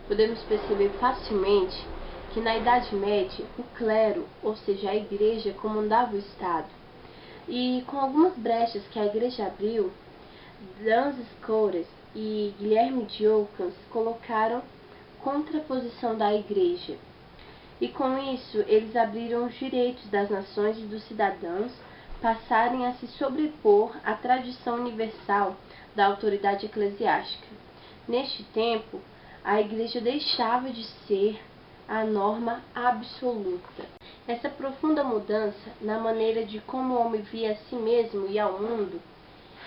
Podemos perceber facilmente que na Idade Média o clero, ou seja, a igreja, comandava o Estado. E com algumas brechas que a igreja abriu, Duns Scotus e Guilherme de Ockham colocaram contraposição da igreja. E com isso eles abriram os direitos das nações e dos cidadãos passarem a se sobrepor à tradição universal da autoridade eclesiástica. Neste tempo, a igreja deixava de ser a norma absoluta. Essa profunda mudança na maneira de como o homem via a si mesmo e ao mundo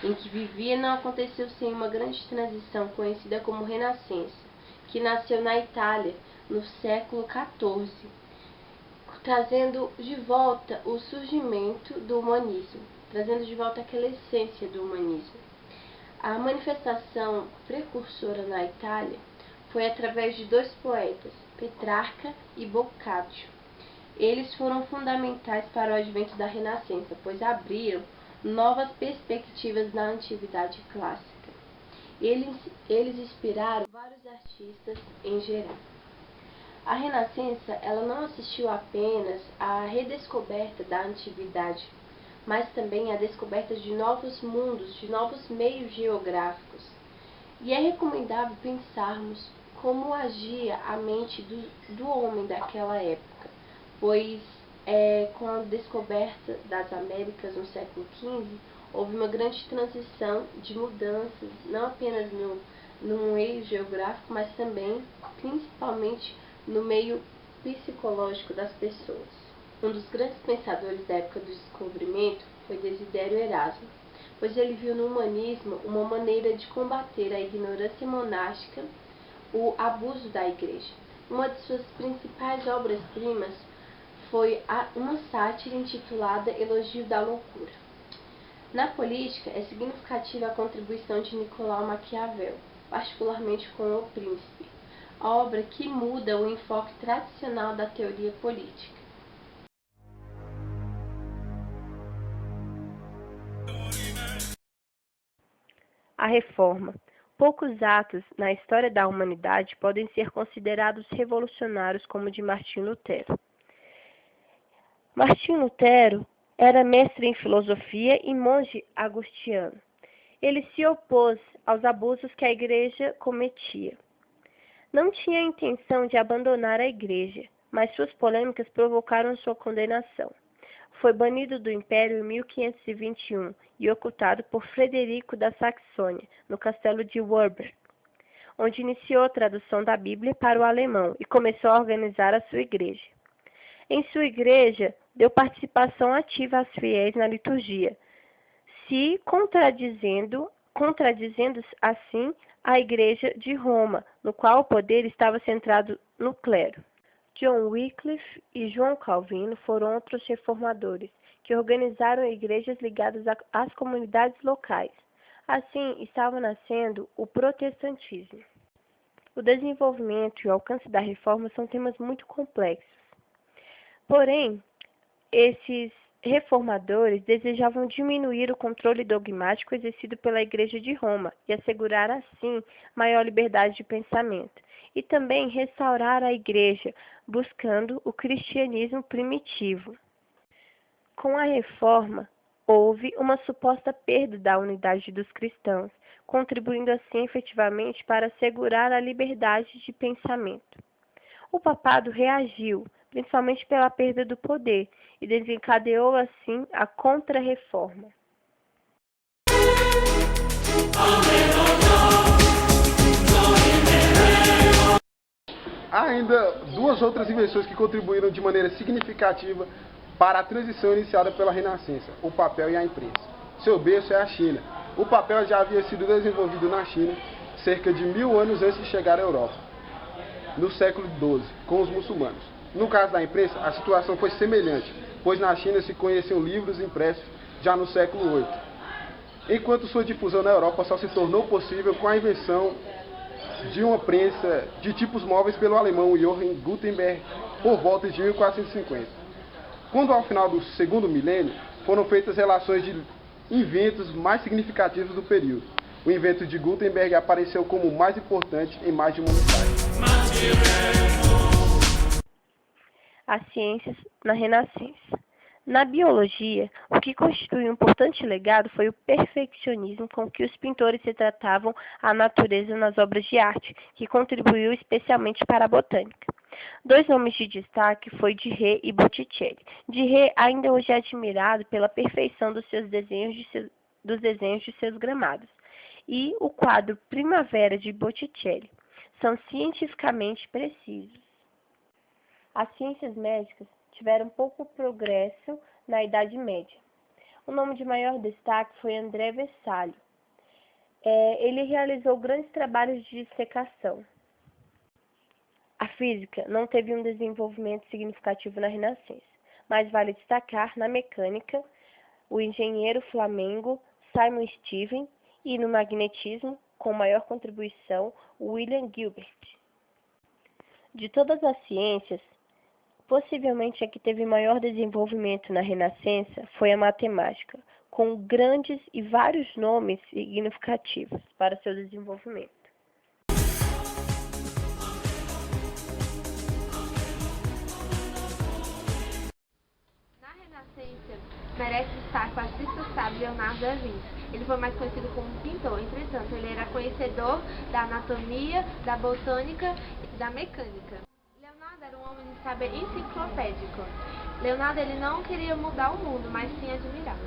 em que vivia não aconteceu sem uma grande transição conhecida como Renascença, que nasceu na Itália no século XIV, trazendo de volta o surgimento do humanismo, trazendo de volta aquela essência do humanismo. A manifestação precursora na Itália foi através de dois poetas, Petrarca e Boccaccio. Eles foram fundamentais para o advento da Renascença, pois abriram novas perspectivas na antiguidade clássica. Eles inspiraram vários artistas em geral. A Renascença ela não assistiu apenas à redescoberta da antiguidade, mas também à descoberta de novos mundos, de novos meios geográficos. E é recomendável pensarmos como agia a mente do homem daquela época, pois com a descoberta das Américas no século XV, houve uma grande transição de mudanças, não apenas no meio geográfico, mas também, principalmente, no meio psicológico das pessoas. Um dos grandes pensadores da época do descobrimento foi Desidério Erasmo, pois ele viu no humanismo uma maneira de combater a ignorância monástica, o abuso da igreja. Uma de suas principais obras-primas foi uma sátira intitulada Elogio da Loucura. Na política, é significativa a contribuição de Nicolau Maquiavel, particularmente com O Príncipe, obra que muda o enfoque tradicional da teoria política. A Reforma. Poucos atos na história da humanidade podem ser considerados revolucionários como o de Martim Lutero. Martim Lutero era mestre em filosofia e monge agostiniano. Ele se opôs aos abusos que a igreja cometia. Não tinha a intenção de abandonar a igreja, mas suas polêmicas provocaram sua condenação. Foi banido do Império em 1521 e ocultado por Frederico da Saxônia, no castelo de Württemberg, onde iniciou a tradução da Bíblia para o alemão e começou a organizar a sua igreja. Em sua igreja, deu participação ativa às fiéis na liturgia, se contradizendo assim a Igreja de Roma, no qual o poder estava centrado no clero. John Wycliffe e João Calvino foram outros reformadores, que organizaram igrejas ligadas às comunidades locais. Assim, estava nascendo o protestantismo. O desenvolvimento e o alcance da reforma são temas muito complexos. Porém, esses reformadores desejavam diminuir o controle dogmático exercido pela Igreja de Roma e assegurar, assim, maior liberdade de pensamento, e também restaurar a Igreja, buscando o cristianismo primitivo. Com a Reforma, houve uma suposta perda da unidade dos cristãos, contribuindo assim efetivamente para assegurar a liberdade de pensamento. O papado reagiu, principalmente pela perda do poder, e desencadeou assim a Contra-Reforma. Há ainda duas outras invenções que contribuíram de maneira significativa para a transição iniciada pela Renascença: o papel e a imprensa. Seu berço é a China. O papel já havia sido desenvolvido na China cerca de 1000 anos antes de chegar à Europa, no século XII, com os muçulmanos. No caso da imprensa, a situação foi semelhante, pois na China se conheciam livros impressos já no século VIII, enquanto sua difusão na Europa só se tornou possível com a invenção de uma prensa de tipos móveis pelo alemão Johann Gutenberg por volta de 1450. Quando ao final do segundo milênio foram feitas relações de inventos mais significativos do período. O invento de Gutenberg apareceu como o mais importante em mais de uma mensagem. As ciências na Renascença. Na biologia, o que constitui um importante legado foi o perfeccionismo com que os pintores retratavam a natureza nas obras de arte, que contribuiu especialmente para a botânica. Dois nomes de destaque foi Durer e Botticelli. Durer ainda hoje é admirado pela perfeição dos desenhos de seus gramados, e o quadro Primavera de Botticelli são cientificamente precisos. As ciências médicas tiveram pouco progresso na Idade Média. O nome de maior destaque foi André Vessalio. Ele realizou grandes trabalhos de dissecação. A física não teve um desenvolvimento significativo na Renascença, mas vale destacar na mecânica o engenheiro flamengo Simon Stevens e no magnetismo, com maior contribuição, William Gilbert. De todas as ciências, possivelmente a que teve maior desenvolvimento na Renascença foi a matemática, com grandes e vários nomes significativos para seu desenvolvimento. Na Renascença, merece destaque o artista sábio Leonardo da Vinci. Ele foi mais conhecido como pintor, entretanto, ele era conhecedor da anatomia, da botânica e da mecânica. Leonardo era um homem de saber enciclopédico. Leonardo ele não queria mudar o mundo, mas sim admirá-lo.